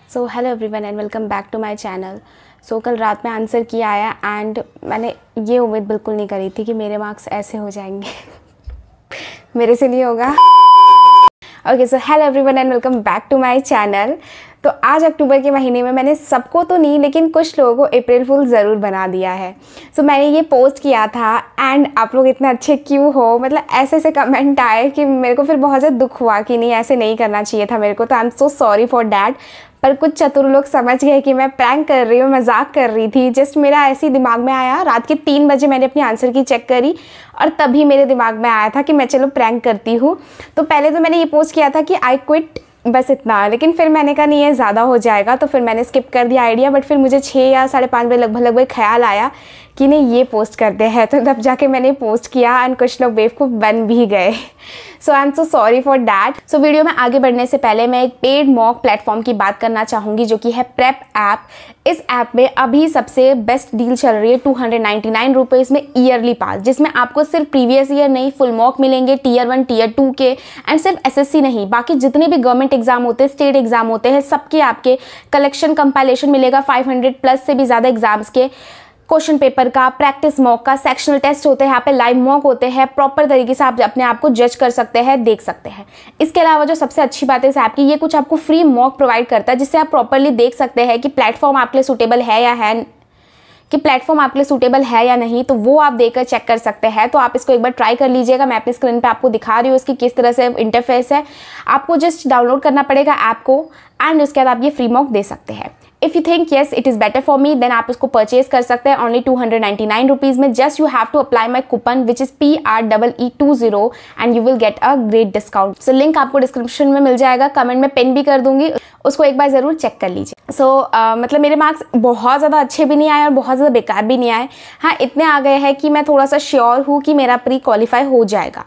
So hello everyone and welcome back to my channel. So कल रात में answer किया आया एंड मैंने ये उम्मीद बिल्कुल नहीं करी थी कि मेरे मार्क्स ऐसे हो जाएंगे। मेरे से नहीं होगा। Okay so hello everyone and welcome back to my channel. तो आज अक्टूबर के महीने में मैंने सबको तो नहीं लेकिन कुछ लोगों को अप्रैल फूल ज़रूर बना दिया है। सो मैंने ये पोस्ट किया था एंड आप लोग इतने अच्छे क्यों हो, मतलब ऐसे ऐसे कमेंट आए कि मेरे को फिर बहुत ज़्यादा दुख हुआ कि नहीं ऐसे नहीं करना चाहिए था मेरे को। तो आई am so sorry for that. पर कुछ चतुर लोग समझ गए कि मैं प्रैंक कर रही हूँ, मजाक कर रही थी। जस्ट मेरा ऐसे ही दिमाग में आया, रात के 3 बजे मैंने अपनी आंसर की चेक करी और तभी मेरे दिमाग में आया था कि मैं चलो प्रैंक करती हूँ। तो पहले तो मैंने ये पोस्ट किया था कि आई क्विट, बस इतना। लेकिन फिर मैंने कहा नहीं ये ज़्यादा हो जाएगा, तो फिर मैंने स्किप कर दिया आइडिया। बट फिर मुझे 6 या 5:30 बजे लगभग ख्याल आया कि नहीं ये पोस्ट करते हैं, तो तब जाके मैंने पोस्ट किया एंड कुछ लोग बेवकूफ़ बन भी गए। So I am so sorry for that. So video में आगे बढ़ने से पहले मैं एक पेड मॉक प्लेटफॉर्म की बात करना चाहूँगी जो कि है प्रेप ऐप। इस ऐप में अभी सबसे बेस्ट डील चल रही है 299 रुपीज़ में ईयरली पास, जिसमें आपको सिर्फ प्रीवियस ईयर नहीं फुल मॉक मिलेंगे, टीयर 1 टीयर 2 के। एंड सिर्फ एसएससी नहीं, बाकी जितने भी गवर्नमेंट एग्जाम होते हैं, स्टेट एग्जाम होते हैं, सबके आपके कलेक्शन कंपाइलेशन मिलेगा। 500 प्लस से भी ज़्यादा एग्जाम्स के क्वेश्चन पेपर का, प्रैक्टिस मॉक का, सेक्शनल टेस्ट होते हैं, यहाँ पे लाइव मॉक होते हैं। प्रॉपर तरीके से आप अपने आप को जज कर सकते हैं, देख सकते हैं। इसके अलावा जो सबसे अच्छी बात है इस ऐप की, ये कुछ आपको फ्री मॉक प्रोवाइड करता है जिससे आप प्रॉपरली देख सकते हैं कि प्लेटफॉर्म आपके लिए सूटेबल है या नहीं, तो वो आप देकर चेक कर सकते हैं। तो आप इसको एक बार ट्राई कर लीजिएगा। मैं अपनी स्क्रीन पे आपको दिखा रही हूँ इसकी किस तरह से इंटरफेस है। आपको जस्ट डाउनलोड करना पड़ेगा ऐप को एंड उसके बाद आप ये फ्री मॉक दे सकते हैं। If you think yes it is better for me then आप इसको परचेज कर सकते हैं ओनली 299 रुपीज़ में। Just you have to apply my coupon which is PREE20 and you will get a great discount. So link आपको description में मिल जाएगा, कमेंट में पिन भी कर दूंगी, उसको एक बार ज़रूर चेक कर लीजिए। मतलब मेरे मार्क्स बहुत ज़्यादा अच्छे भी नहीं आए और बहुत ज़्यादा बेकार भी नहीं आए। हाँ, इतने आ गए हैं कि मैं थोड़ा सा श्योर हूँ कि मेरा प्री क्वालिफाई हो जाएगा।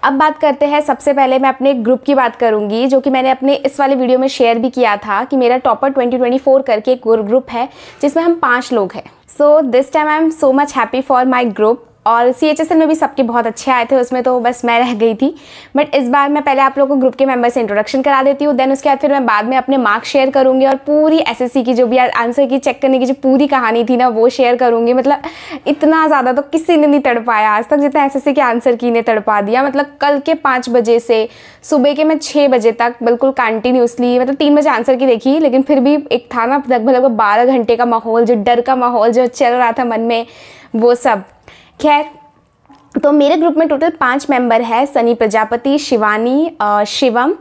अब बात करते हैं, सबसे पहले मैं अपने ग्रुप की बात करूंगी जो कि मैंने अपने इस वाले वीडियो में शेयर भी किया था कि मेरा टॉपर 2024 करके एक ग्रुप है जिसमें हम 5 लोग हैं। So this time I am so much happy for my group. और CHSL में भी सबके बहुत अच्छे आए थे, उसमें तो बस मैं रह गई थी। बट इस बार मैं पहले आप लोगों को ग्रुप के मेंबर से इंट्रोडक्शन करा देती हूँ, देन उसके बाद फिर मैं बाद में अपने मार्क्स शेयर करूँगी और पूरी SSC की जो भी आंसर की चेक करने की जो पूरी कहानी थी ना वो शेयर करूँगी। मतलब इतना ज़्यादा तो किसी ने नहीं तड़ पाया आज तक जितना SSC के आंसर की ने तड़पा दिया। मतलब कल के 5 बजे से सुबह के मैं 6 बजे तक बिल्कुल कंटिन्यूसली, मतलब 3 बजे आंसर की देखी लेकिन फिर भी एक था ना लगभग 12 घंटे का माहौल, जो डर का माहौल जो चल रहा था मन में, वो सब। खैर, तो मेरे ग्रुप में टोटल 5 मेंबर है, सनी प्रजापति, शिवानी, शिवम,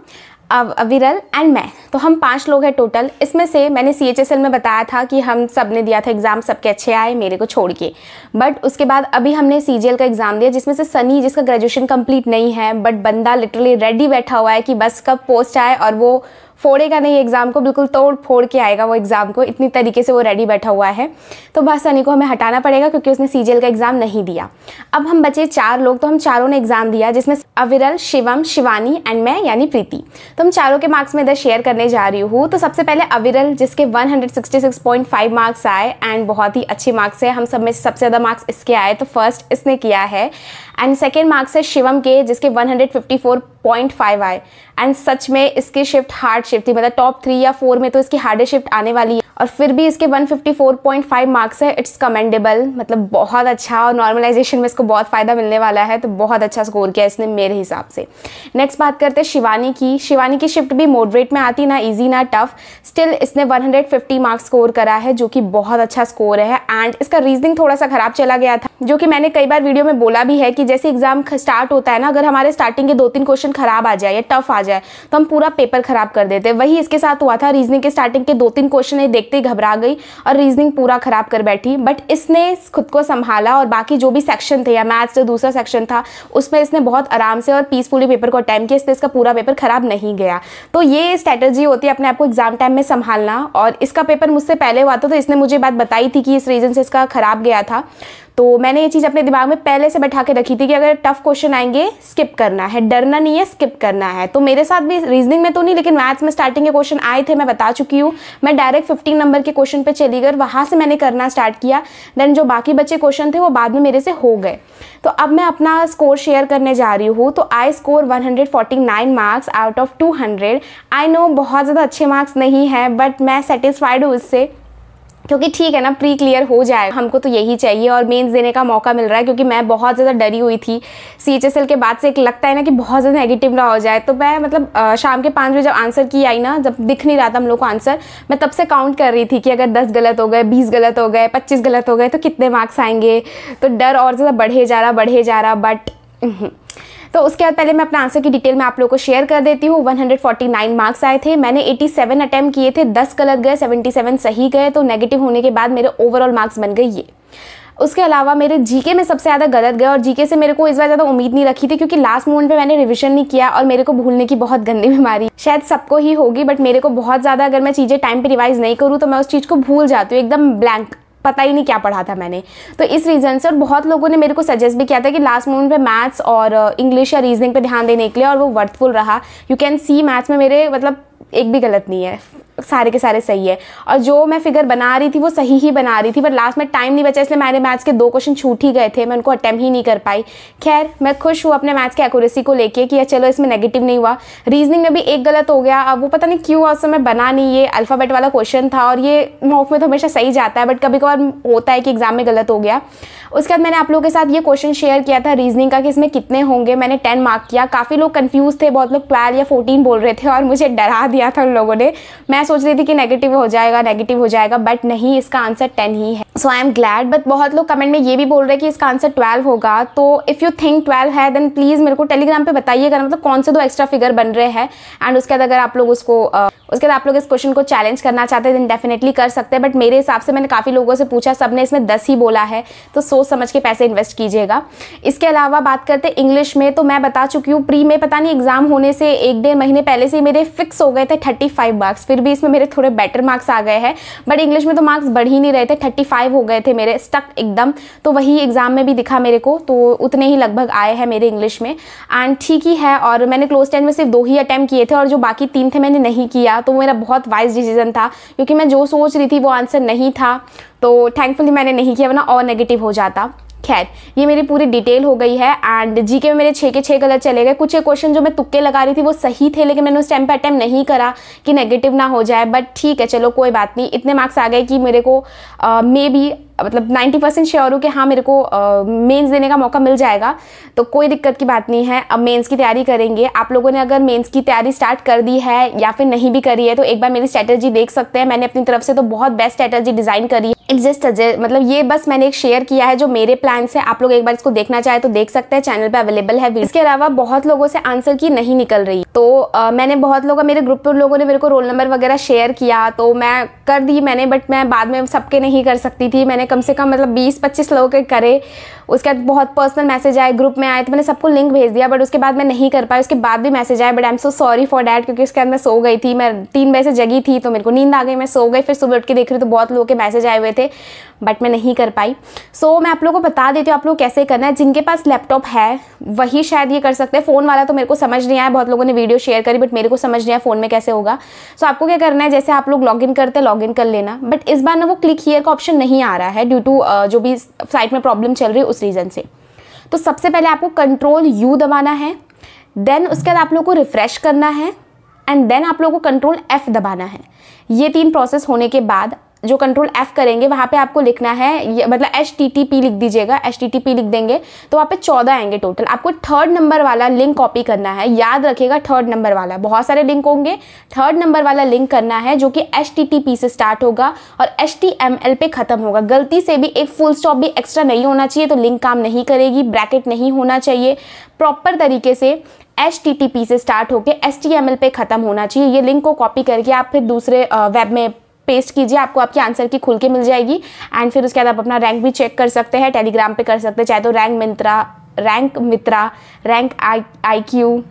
अविरल एंड मैं। तो हम 5 लोग हैं टोटल। इसमें से मैंने CHSL में बताया था कि हम सब ने दिया था एग्ज़ाम, सबके अच्छे आए मेरे को छोड़ के। बट उसके बाद अभी हमने CGL का एग्ज़ाम दिया जिसमें से सनी, जिसका ग्रेजुएशन कंप्लीट नहीं है बट बंदा लिटरली रेडी बैठा हुआ है कि बस कब पोस्ट आए और वो फोड़ेगा नहीं एग्ज़ाम को, बिल्कुल तोड़ फोड़ के आएगा वो एग्ज़ाम को, इतनी तरीके से वो रेडी बैठा हुआ है। तो बस सनी को हमें हटाना पड़ेगा क्योंकि उसने CGL का एग्ज़ाम नहीं दिया। अब हम बचे 4 लोग, तो हम चारों ने एग्ज़ाम दिया जिसमें अविरल, शिवम, शिवानी एंड मैं यानी प्रीति। तो हम चारों के मार्क्स में इधर शेयर करने जा रही हूँ। तो सबसे पहले अविरल जिसके 166.5 मार्क्स आए एंड बहुत ही अच्छे मार्क्स है, हम सब में सबसे ज़्यादा मार्क्स इसके आए, तो फर्स्ट इसने किया है। एंड सेकेंड मार्क्स है शिवम के जिसके 154.5 आए एंड सच में इसकी शिफ्ट हार्ड शिफ्ट थी, मतलब टॉप 3 या 4 में तो इसकी हार्ड शिफ्ट आने वाली है और फिर भी इसके 154.5 मार्क्स है। इट्स कमेंडेबल, मतलब बहुत अच्छा, और नॉर्मलाइजेशन में इसको बहुत फ़ायदा मिलने वाला है, तो बहुत अच्छा स्कोर किया इसने मेरे हिसाब से। नेक्स्ट बात करते हैं शिवानी की। शिवानी की शिफ्ट भी मॉडरेट में आती, ना ईजी ना टफ, स्टिल इसने 150 मार्क्स स्कोर करा है जो कि बहुत अच्छा स्कोर है। एंड इसका रीजनिंग थोड़ा सा खराब चला गया था, जो कि मैंने कई बार वीडियो में बोला भी है कि जैसे एग्जाम स्टार्ट होता है ना, अगर हमारे स्टार्टिंग के 2-3 क्वेश्चन खराब आ जाए या टफ आ जाए तो हम पूरा पेपर खराब कर देते हैं। वही इसके साथ हुआ था, रीजनिंग के स्टार्टिंग के 2-3 क्वेश्चन ये देखते ही घबरा गई और रीजनिंग पूरा खराब कर बैठी। बट इसने खुद को संभाला और बाकी जो भी सेक्शन थे या मैथ्स जो दूसरा सेक्शन था उसमें इसने बहुत आराम से और पीसफुली पेपर को अटेम्प्ट किया, इसलिए इसका पूरा पेपर खराब नहीं गया। तो ये स्ट्रेटजी होती है अपने आप को एग्जाम टाइम में संभालना। और इसका पेपर मुझसे पहले हुआ था तो इसने मुझे बात बताई थी कि इस रीजन से इसका खराब गया था। तो मैंने ये चीज़ अपने दिमाग में पहले से बैठा के रखी थी कि अगर टफ क्वेश्चन आएंगे स्किप करना है, डरना नहीं है, स्किप करना है। तो मेरे साथ भी रीजनिंग में तो नहीं, लेकिन मैथ्स में स्टार्टिंग के क्वेश्चन आए थे, मैं बता चुकी हूँ। मैं डायरेक्ट 15 नंबर के क्वेश्चन पे चली गई, वहाँ से मैंने करना स्टार्ट किया। देन जो बाकी बचे क्वेश्चन थे वो बाद में मेरे से हो गए। तो अब मैं अपना स्कोर शेयर करने जा रही हूँ। तो I score 149 marks out of 200। I know बहुत ज़्यादा अच्छे मार्क्स नहीं है, बट मैं सेटिस्फाइड हूँ इससे, क्योंकि ठीक है ना, प्री क्लियर हो जाएगा, हमको तो यही चाहिए। और मेंस देने का मौका मिल रहा है, क्योंकि मैं बहुत ज़्यादा डरी हुई थी CHSL के बाद से। एक लगता है ना कि बहुत ज़्यादा नेगेटिव ना हो जाए। तो मैं मतलब शाम के 5 बजे जब आंसर की आई ना, जब दिख नहीं रहा था हम लोग को आंसर, मैं तब से काउंट कर रही थी कि अगर 10 गलत हो गए, 20 गलत हो गए, 25 गलत हो गए तो कितने मार्क्स आएंगे। तो डर और ज़्यादा बढ़े जा रहा। बट तो उसके बाद पहले मैं अपना आंसर की डिटेल में आप लोगों को शेयर कर देती हूँ। 149 मार्क्स आए थे, मैंने 87 अटैम्प्ट किए थे, 10 गलत गए, 77 सही गए। तो नेगेटिव होने के बाद मेरे ओवरऑल मार्क्स बन गए ये। उसके अलावा मेरे जीके में सबसे ज़्यादा गलत गए, और जीके से मेरे को इस बार ज़्यादा उम्मीद नहीं रखी थी, क्योंकि लास्ट मोमेंट पे मैंने रिवीजन नहीं किया और मेरे को भूलने की बहुत गंदी बीमारी, शायद सबको ही होगी, बट मेरे को बहुत ज़्यादा, अगर मैं चीज़ें टाइम पे रिवाइज नहीं करूँ तो मैं उस चीज़ को भूल जाती हूँ, एकदम ब्लैंक, पता ही नहीं क्या पढ़ा था मैंने। तो इस रीज़न से, और बहुत लोगों ने मेरे को सजेस्ट भी किया था कि लास्ट मोमेंट पे मैथ्स और इंग्लिश या रीजनिंग पे ध्यान देने के लिए, और वो वर्थफुल रहा। यू कैन सी मैथ्स में मेरे मतलब एक भी गलत नहीं है, सारे के सारे सही है। और जो मैं फिगर बना रही थी वो सही ही बना रही थी, बट लास्ट में टाइम नहीं बचा, इसलिए मैंने मैथ्स के 2 क्वेश्चन छूट ही गए थे, मैं उनको अटेम्प्ट ही नहीं कर पाई। खैर, मैं खुश हूँ अपने मैथ्स के एक्यूरेसी को लेके कि चलो इसमें नेगेटिव नहीं हुआ। रीजनिंग में भी एक गलत हो गया, अब वो पता नहीं क्यों उस समय बना नहीं, ये अल्फ़ाबेट वाला क्वेश्चन था, और ये मॉक में तो हमेशा सही जाता है, बट कभी कभार होता है कि एग्जाम में गलत हो गया। उसके बाद मैंने आप लोगों के साथ ये क्वेश्चन शेयर किया था रीजनिंग का कि इसमें कितने होंगे। मैंने 10 मार्क किया। काफ़ी लोग कंफ्यूज थे, बहुत लोग 12 या 14 बोल रहे थे, और मुझे डरा दिया था उन लोगों ने। मैं सोच रही थी कि नेगेटिव हो जाएगा, बट नहीं, इसका आंसर 10 ही है। सो आई एम ग्लैड। बट बहुत लोग कमेंट में ये भी बोल रहे हैं कि इसका आंसर 12 होगा। तो इफ़ यू थिंक 12 है, देन प्लीज़ मेरे को टेलीग्राम पे बताइएगा, मतलब कौन से 2 एक्स्ट्रा फिगर बन रहे हैं। एंड उसके बाद अगर आप लोग उसके बाद आप लोग इस क्वेश्चन को चैलेंज करना चाहते हैं, देन डेफिनेटली कर सकते हैं। बट मेरे हिसाब से मैंने काफ़ी लोगों से पूछा, सबने इसमें 10 ही बोला है, तो सोच समझ के पैसे इन्वेस्ट कीजिएगा। इसके अलावा बात करते हैं इंग्लिश में, तो मैं बता चुकी हूँ, प्री में पता नहीं एग्जाम होने से 1-1.5 महीने पहले से मेरे फिक्स हो गए थे 35 मार्क्स। फिर भी इसमें मेरे थोड़े बेटर मार्क्स आ गए हैं, बट इंग्लिश में तो मार्क्स बढ़ ही नहीं रहे थे, 35 हो गए थे मेरे, स्टक एकदम। तो वही एग्जाम में भी दिखा मेरे को, तो उतने ही लगभग आए हैं मेरे इंग्लिश में। एंड ठीक ही है। और मैंने क्लोज 10 में सिर्फ 2 ही अटैम्प्ट किए थे, और जो बाकी 3 थे मैंने नहीं किया। तो मेरा बहुत वाइज डिसीजन था, क्योंकि मैं जो सोच रही थी वो आंसर नहीं था, तो थैंकफुली मैंने नहीं किया, वरना और नेगेटिव हो जाता। खैर, ये मेरी पूरी डिटेल हो गई है। एंड जीके में मेरे 6 के 6 गलत चले गए। कुछ एक क्वेश्चन जो मैं तुक्के लगा रही थी वो सही थे, लेकिन मैंने उस टाइम पे अटेम्प्ट नहीं करा कि नेगेटिव ना हो जाए। बट ठीक है, चलो कोई बात नहीं। इतने मार्क्स आ गए कि मेरे को मे बी मतलब 90% श्योर हूँ कि हाँ, मेरे को मेंस देने का मौका मिल जाएगा। तो कोई दिक्कत की बात नहीं है। अब मेंस की तैयारी करेंगे। आप लोगों ने अगर मेंस की तैयारी स्टार्ट कर दी है या फिर नहीं भी करी है, तो एक बार मेरी स्ट्रैटेजी देख सकते हैं। मैंने अपनी तरफ से तो बहुत बेस्ट स्ट्रैटेजी डिज़ाइन करी है। इट्स जस्ट मतलब ये बस मैंने एक शेयर किया है जो मेरे प्लान है। आप लोग एक बार इसको देखना चाहे तो देख सकते हैं, चैनल पे अवेलेबल है। इसके अलावा बहुत लोगों से आंसर की नहीं निकल रही, तो मैंने बहुत लोगों, मेरे ग्रुप पर लोगों ने मेरे को रोल नंबर वगैरह शेयर किया, तो मैं कर दी मैंने। बट मैं बाद में सबके नहीं कर सकती थी। मैंने कम से कम मतलब 20-25 लोगों के करे। उसके बाद बहुत पर्सनल मैसेज आए, ग्रुप में आए, तो मैंने सबको लिंक भेज दिया। बट उसके बाद मैं नहीं कर पाई। उसके बाद भी मैसेज आए, but I am so sorry for that, क्योंकि उसके बाद मैं सो गई थी। मैं 3 बजे से जगी थी, तो मेरे को नींद आ गई, मैं सो गई। फिर सुबह उठ के देख रही तो बहुत लोगों के मैसेज आए हुए थे, बट मैं नहीं कर पाई। सो मैं आप लोगों को बता देती हूँ आप लोग कैसे करना है। जिनके पास लैपटॉप है वही शायद ये कर सकते हैं। फ़ोन वाला तो मेरे को समझ नहीं आया, बहुत लोगों ने वीडियो शेयर करी, बट मेरे को समझ नहीं आया फ़ोन में कैसे होगा। सो आपको क्या करना है, जैसे आप लोग लॉगिन करते हैं लॉगिन कर लेना। बट इस बार ना वो क्लिक हियर का ऑप्शन नहीं आ रहा है, ड्यू टू जो भी साइट में प्रॉब्लम चल रही है उस रीज़न से। तो सबसे पहले आपको Ctrl+U दबाना है, देन उसके बाद आप लोग को रिफ्रेश करना है, एंड देन आप लोगों को Ctrl+F दबाना है। ये 3 प्रोसेस होने के बाद जो Ctrl+F करेंगे वहाँ पे आपको लिखना है, मतलब HTTP लिख दीजिएगा। HTTP लिख देंगे तो वहाँ पे 14 आएंगे टोटल। आपको 3rd नंबर वाला लिंक कॉपी करना है, याद रखिएगा 3rd नंबर वाला। बहुत सारे लिंक होंगे, 3rd नंबर वाला लिंक करना है जो कि HTTP से स्टार्ट होगा और HTML पे ख़त्म होगा। गलती से भी एक फुल स्टॉप भी एक्स्ट्रा नहीं होना चाहिए, तो लिंक काम नहीं करेगी। ब्रैकेट नहीं होना चाहिए, प्रॉपर तरीके से HTTP से स्टार्ट होकर HTML पे ख़त्म होना चाहिए। ये लिंक को कॉपी करके आप फिर दूसरे वेब में पेस्ट कीजिए, आपको आपकी आंसर की खुल के मिल जाएगी। एंड फिर उसके बाद आप अपना रैंक भी चेक कर सकते हैं, टेलीग्राम पे कर सकते हैं, चाहे तो रैंक मित्रा, रैंक IQ,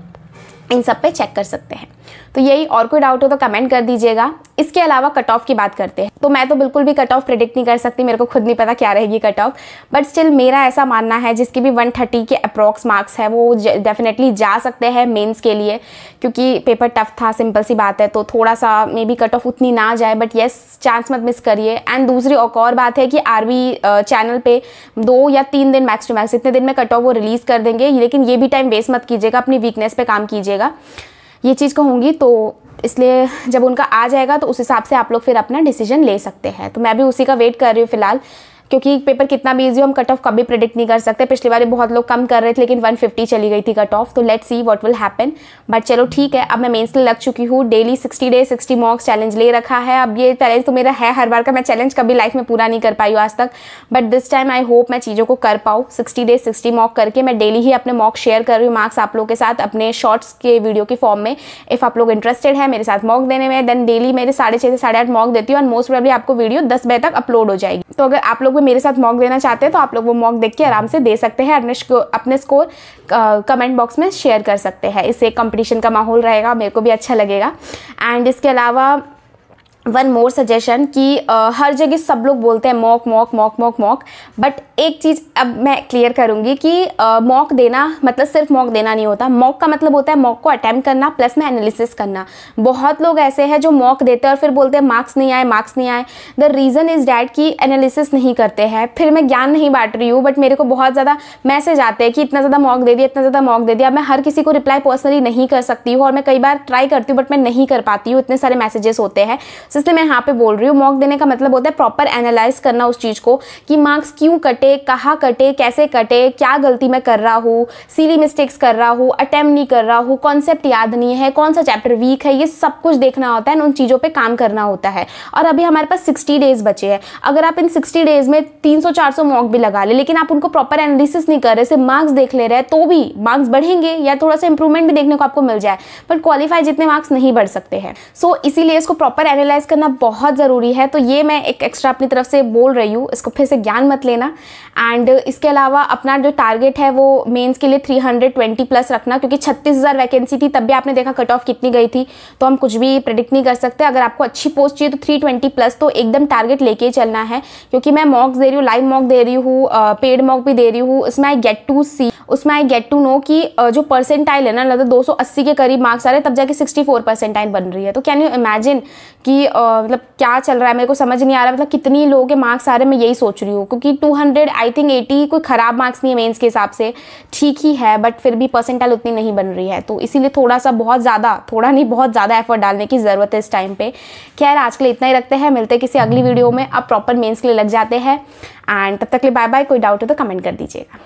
इन सब पे चेक कर सकते हैं। तो यही, और कोई डाउट हो तो कमेंट कर दीजिएगा। इसके अलावा कट ऑफ की बात करते हैं, तो मैं तो बिल्कुल भी कट ऑफ प्रेडिक्ट नहीं कर सकती, मेरे को खुद नहीं पता क्या रहेगी कट ऑफ, बट स्टिल मेरा ऐसा मानना है जिसकी भी 130 के अप्रॉक्स मार्क्स है वो डेफिनेटली जा सकते हैं मेंस के लिए, क्योंकि पेपर टफ था, सिंपल सी बात है। तो थोड़ा सा मे बी कट ऑफ उतनी ना जाए, बट येस चांस मत मिस करिए। एंड दूसरी एक और बात है कि आरबी चैनल पे 2 या 3 दिन मैक्स टू मैक्स, इतने दिन में कट ऑफ वो रिलीज़ कर देंगे, लेकिन ये भी टाइम वेस्ट मत कीजिएगा, अपनी वीकनेस पे काम कीजिएगा, ये चीज़ कहूँगी। तो इसलिए जब उनका आ जाएगा तो उस हिसाब से आप लोग फिर अपना डिसीजन ले सकते हैं। तो मैं भी उसी का वेट कर रही हूँ फिलहाल, क्योंकि पेपर कितना भी ईजी हो, हम कट ऑफ कभी प्रेडिक्ट नहीं कर सकते। पिछली बार बहुत लोग कम कर रहे थे, लेकिन 150 चली गई थी कट ऑफ। तो let's see what will happen, but चलो ठीक है। अब मैं मेंस के लिए लग चुकी हूँ, डेली 60 डेज 60 मॉक्स चैलेंज ले रखा है। अब ये चैलेंज तो मेरा है हर बार का, मैं चैलेंज कभी लाइफ में पूरा नहीं कर पाई हूँ आज तक, but this time I hope मैं चीज़ों को कर पाऊँ। 60 डेज 60 मॉक करके मैं डेली ही अपने मॉक शेयर कर रही हूँ, मार्क्स आप लोगों के साथ अपने शॉर्ट्स के वीडियो के फॉर्म में। इफ़ आप लोग इंटरेस्टेड है मेरे साथ मॉक देने में, देन डेली मेरे 6:30 से 8:30 मॉक देती हूँ, और मोस्ट प्रोबेबली आपको वीडियो 10 बजे तक अपलोड हो जाएगी। तो अगर आप लोग भी मेरे साथ मॉक देना चाहते हैं तो आप लोग वो मॉक देख के आराम से दे सकते हैं, अपने स्कोर कमेंट बॉक्स में शेयर कर सकते हैं। इससे कंपटीशन का माहौल रहेगा, मेरे को भी अच्छा लगेगा। एंड इसके अलावा वन मोर सजेशन कि हर जगह सब लोग बोलते हैं mock mock mock mock mock, but एक चीज़ अब मैं क्लियर करूँगी कि मॉक देना मतलब सिर्फ मॉक देना नहीं होता। मॉक का मतलब होता है मॉक को अटैम्प्ट करना प्लस में एनालिसिस करना। बहुत लोग ऐसे हैं जो मॉक देते हैं और फिर बोलते हैं मार्क्स नहीं आए, मार्क्स नहीं आए। द रीज़न इज़ डैट कि एनालिसिस नहीं करते हैं। फिर मैं ज्ञान नहीं बांट रही हूँ, बट मेरे को बहुत ज़्यादा मैसेज आते हैं कि इतना ज़्यादा मॉक दे दिया, इतना ज़्यादा मॉक दे दिया। मैं हर किसी को रिप्लाई पर्सनली नहीं कर सकती हूँ, और मैं कई बार ट्राई करती हूँ बट मैं नहीं कर पाती हूँ, इतने सारे मैसेजेस होते हैं। इसलिए मैं यहाँ पे बोल रही हूँ, मॉक देने का मतलब होता है प्रॉपर एनालाइज करना उस चीज़ को कि मार्क्स क्यों कटे, कहाँ कटे, कैसे कटे, क्या गलती मैं कर रहा हूँ, सीली मिस्टेक्स कर रहा हूँ, अटेम्प्ट नहीं कर रहा हूँ, कॉन्सेप्ट याद नहीं है, कौन सा चैप्टर वीक है, ये सब कुछ देखना होता है, उन चीज़ों पे काम करना होता है। और अभी हमारे पास 60 डेज बचे हैं। अगर आप इन 60 डेज में 300-400 मॉक भी लगा ले, लेकिन आप उनको प्रॉपर एनालिसिस नहीं कर रहे, सिर्फ मार्क्स देख ले रहे हैं, तो भी मार्क्स बढ़ेंगे या थोड़ा सा इंप्रूवमेंट भी देखने को आपको मिल जाए, पर क्वालिफाई जितने मार्क्स नहीं बढ़ सकते हैं। सो इसीलिए इसको प्रॉपर एनालाइज करना बहुत ज़रूरी है। तो ये मैं एक एक्स्ट्रा अपनी तरफ से बोल रही हूँ, इसको फिर से ज्ञान मत लेना। एंड इसके अलावा अपना जो टारगेट है वो मेंस के लिए 320 प्लस रखना, क्योंकि 36,000 वैकेंसी थी, तब भी आपने देखा कट ऑफ कितनी गई थी। तो हम कुछ भी प्रेडिक्ट नहीं कर सकते। अगर आपको अच्छी पोस्ट चाहिए तो 320 प्लस तो एकदम टारगेट लेके ही चलना है, क्योंकि मैं मॉक्स दे रही हूँ, लाइव मॉक दे रही हूँ, पेड मॉक भी दे रही हूँ। उसमें आई गेट टू सी, उसमें आई गेट टू नो कि जो परसेंटाइल है ना, लगभग 280 के करीब मार्क्स आ रहे, तब जाके 64 परसेंटाइल बन रही है। तो कैन यू इमेजिन कि मतलब क्या चल रहा है, मेरे को समझ नहीं आ रहा। मतलब कितनी लोगों के मार्क्स आ रहे हैं, मैं यही सोच रही हूँ, क्योंकि 200 आई थिंक 80 कोई ख़राब मार्क्स नहीं है मेंस के हिसाब से, ठीक ही है, बट फिर भी परसेंटाइल उतनी नहीं बन रही है। तो इसीलिए थोड़ा सा बहुत ज़्यादा, थोड़ा नहीं बहुत ज़्यादा एफर्ट डालने की ज़रूरत है इस टाइम पे। खैर आज के लिए इतना ही रखते हैं, मिलते हैं किसी अगली वीडियो में। अब प्रॉपर मेंस के लिए लग जाते हैं, एंड तब तक के लिए बाय बाय। कोई डाउट हो तो कमेंट कर दीजिएगा।